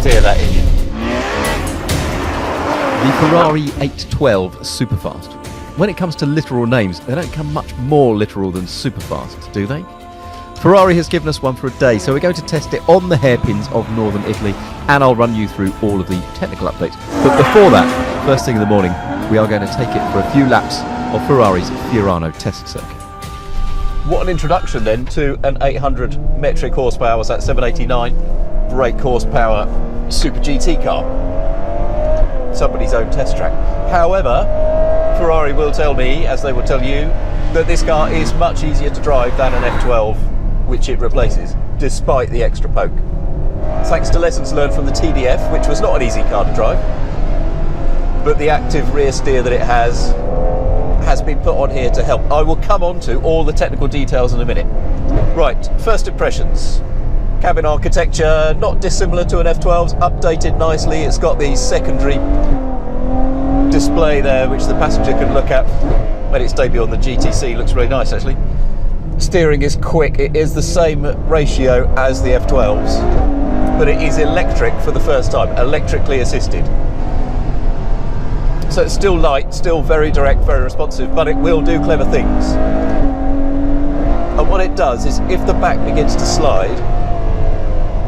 steer that engine. The Ferrari 812 Superfast. When it comes to literal names, they don't come much more literal than Superfast, do they? Ferrari has given us one for a day, so we're going to test it on the hairpins of northern Italy, and I'll run you through all of the technical updates. But before that, first thing in the morning, we are going to take it for a few laps of Ferrari's Fiorano test circuit. What an introduction then to an 800 metric horsepower, was that 789 brake horsepower Super GT car. Somebody's own test track. However, Ferrari will tell me, as they will tell you, that this car is much easier to drive than an F12, which it replaces, despite the extra poke. Thanks to lessons learned from the TDF, which was not an easy car to drive, but the active rear steer that it has been put on here to help. I will come on to all the technical details in a minute. Right, first impressions. Cabin architecture, not dissimilar to an F12's, updated nicely. It's got the secondary display there, which the passenger can look at. Made its debut on the GTC, looks really nice actually. Steering is quick, it is the same ratio as the F12's, but it is electric for the first time, electrically assisted. So it's still light, still very direct, very responsive, but it will do clever things. And what it does is, if the back begins to slide,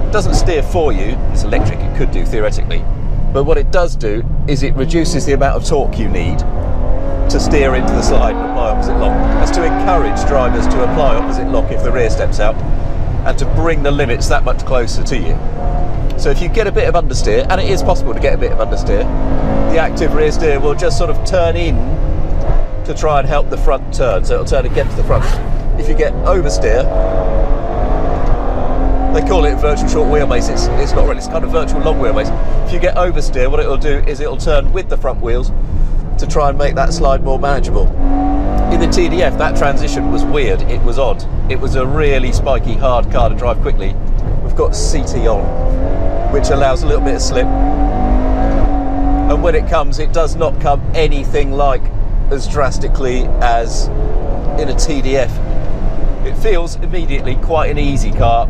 it doesn't steer for you. It's electric, it could do theoretically, but what it does do is it reduces the amount of torque you need to steer into the slide and apply opposite lock, as to encourage drivers to apply opposite lock if the rear steps out, and to bring the limits that much closer to you. So if you get a bit of understeer, and it is possible to get a bit of understeer, the active rear steer will just sort of turn in to try and help the front turn, so it'll turn against the front. If you get oversteer, they call it virtual short wheelbase, it's not really, it's kind of virtual long wheelbase. If you get oversteer, what it'll do is it'll turn with the front wheels to try and make that slide more manageable. In the TDF, that transition was weird, it was odd. It was a really spiky, hard car to drive quickly. We've got CT on, which allows a little bit of slip. And when it comes, it does not come anything like as drastically as in a TDF. It feels immediately quite an easy car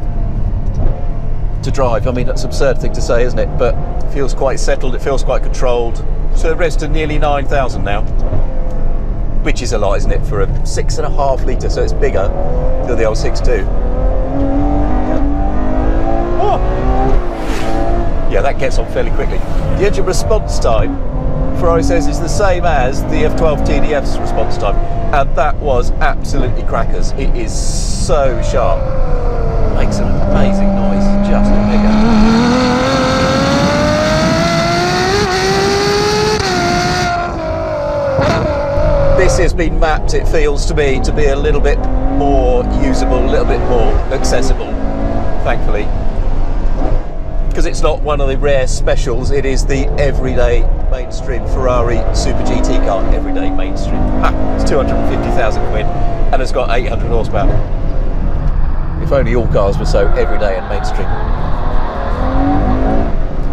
to drive. I mean, that's an absurd thing to say, isn't it? But it feels quite settled, it feels quite controlled. So it revs to nearly 9,000 now, which is a lot, isn't it, for a 6.5 litre, so it's bigger than the old 6.2. Oh. Yeah, that gets on fairly quickly. The engine response time, Ferrari says, is the same as the F12 TDF's response time, and that was absolutely crackers. It is so sharp. Makes an amazing noise, just a bigger. This has been mapped, it feels to me, to be a little bit more usable, a little bit more accessible, thankfully. Because it's not one of the rare specials, it is the everyday mainstream Ferrari Super GT car, everyday mainstream. It's 250,000 quid and it's got 800 horsepower. If only all cars were so everyday and mainstream.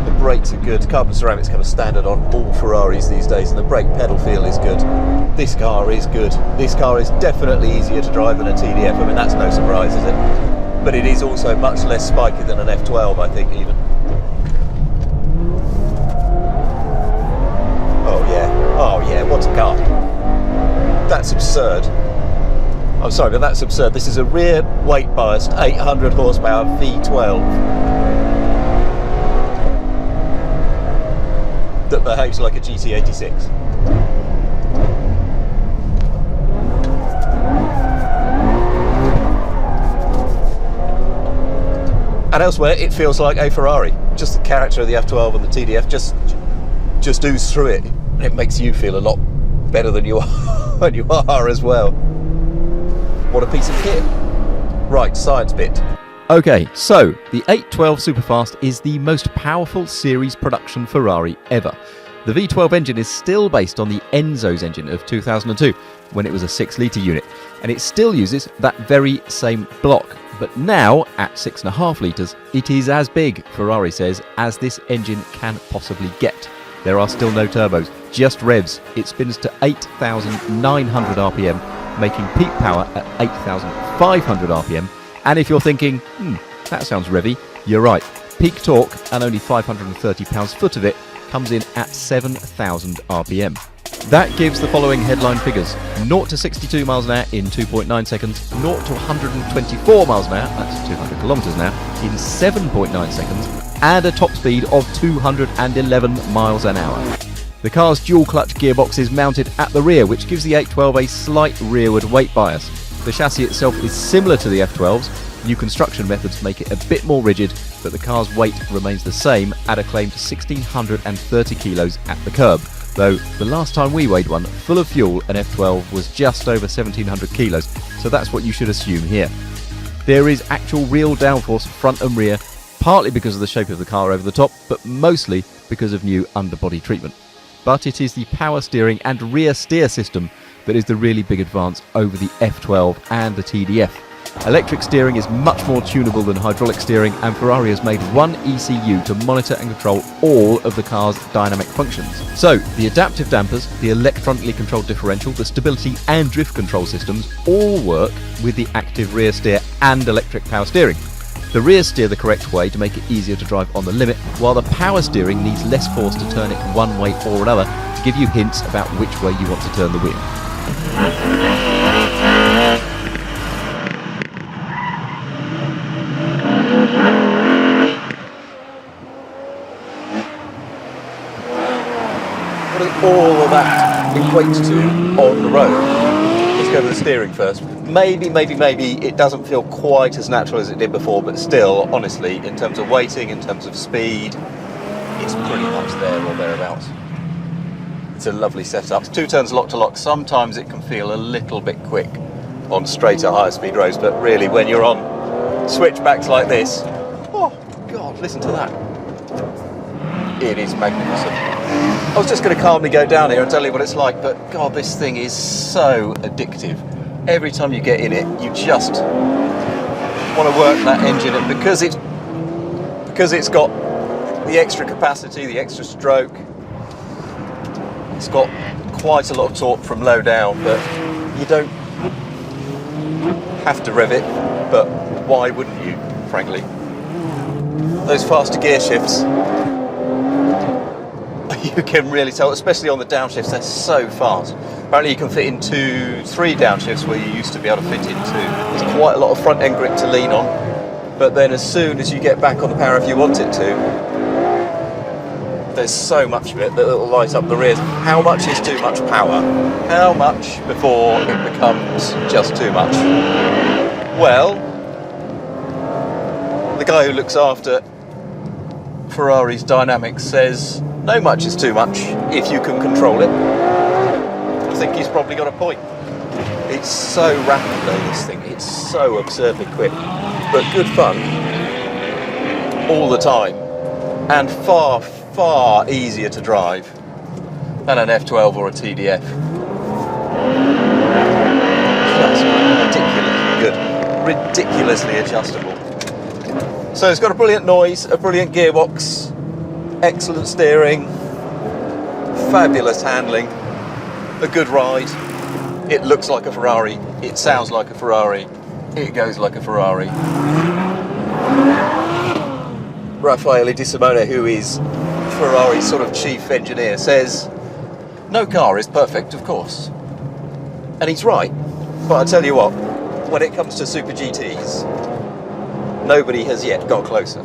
The brakes are good, carbon ceramics come as standard on all Ferraris these days, and the brake pedal feel is good. This car is good. This car is definitely easier to drive than a TDF. I mean, that's no surprise, is it? But it is also much less spiky than an F12, I think, even. Oh yeah, what a car. That's absurd. I'm sorry, but that's absurd. This is a rear weight biased 800 horsepower V12 that behaves like a GT86. And elsewhere, it feels like a Ferrari. Just the character of the F12 and the TDF just ooze through it. And it makes you feel a lot better than you are when you are as well. What a piece of kit. Right, science bit. Okay, so the 812 Superfast is the most powerful series production Ferrari ever. The V12 engine is still based on the Enzo's engine of 2002, when it was a 6-litre unit, and it still uses that very same block. But now, at 6.5 litres, it is as big, Ferrari says, as this engine can possibly get. There are still no turbos, just revs. It spins to 8,900 RPM, making peak power at 8,500 RPM. And if you're thinking, that sounds revvy, you're right. Peak torque, and only 530 pounds-foot of it, comes in at 7,000 RPM. That gives the following headline figures: 0 to 62 miles an hour in 2.9 seconds, 0 to 124 miles an hour, that's 200 kilometres an hour, in 7.9 seconds, and a top speed of 211 miles an hour. The car's dual-clutch gearbox is mounted at the rear, which gives the 812 a slight rearward weight bias. The chassis itself is similar to the F12's. New construction methods make it a bit more rigid, but the car's weight remains the same at a claim to 1,630 kilos at the curb, though the last time we weighed one full of fuel, an F12 was just over 1,700 kilos, so that's what you should assume here. There is actual real downforce front and rear, partly because of the shape of the car over the top, but mostly because of new underbody treatment. But it is the power steering and rear steer system that is the really big advance over the F12 and the TDF. Electric steering is much more tunable than hydraulic steering, and Ferrari has made one ECU to monitor and control all of the car's dynamic functions. So, the adaptive dampers, the electronically controlled differential, the stability and drift control systems all work with the active rear steer and electric power steering. The rear steer the correct way to make it easier to drive on the limit, while the power steering needs less force to turn it one way or another to give you hints about which way you want to turn the wheel. What does all of that equate to on the road? Let's go to the steering first. Maybe it doesn't feel quite as natural as it did before, but still, honestly, in terms of weighting, in terms of speed, it's pretty much there or thereabouts. It's a lovely setup. It's 2 turns lock to lock. Sometimes it can feel a little bit quick on straighter, higher speed roads, but really when you're on switchbacks like this, oh God, listen to that. It is magnificent. I was just going to calmly go down here and tell you what it's like, but God, this thing is so addictive. Every time you get in it, you just want to work that engine, and because it's got the extra capacity, the extra stroke, it's got quite a lot of torque from low down, but you don't have to rev it, but why wouldn't you, frankly? Those faster gear shifts, you can really tell, especially on the downshifts, they're so fast. Apparently you can fit into 3 downshifts where you used to be able to fit into. There's quite a lot of front end grip to lean on, but then as soon as you get back on the power if you want it to, there's so much of it that it'll light up the rears. How much is too much power? How much before it becomes just too much? Well, the guy who looks after Ferrari's dynamics says no much is too much if you can control it. I think he's probably got a point. It's so rapid though, this thing. It's so absurdly quick, but good fun all the time, and far easier to drive than an F12 or a TDF. Just ridiculously good, ridiculously adjustable. So it's got a brilliant noise, a brilliant gearbox, excellent steering, fabulous handling, a good ride. It looks like a Ferrari, it sounds like a Ferrari, it goes like a Ferrari. Raffaele Di Simone, who is Ferrari's sort of chief engineer, says, no car is perfect, of course. And he's right, but I tell you what, when it comes to Super GTs, nobody has yet got closer.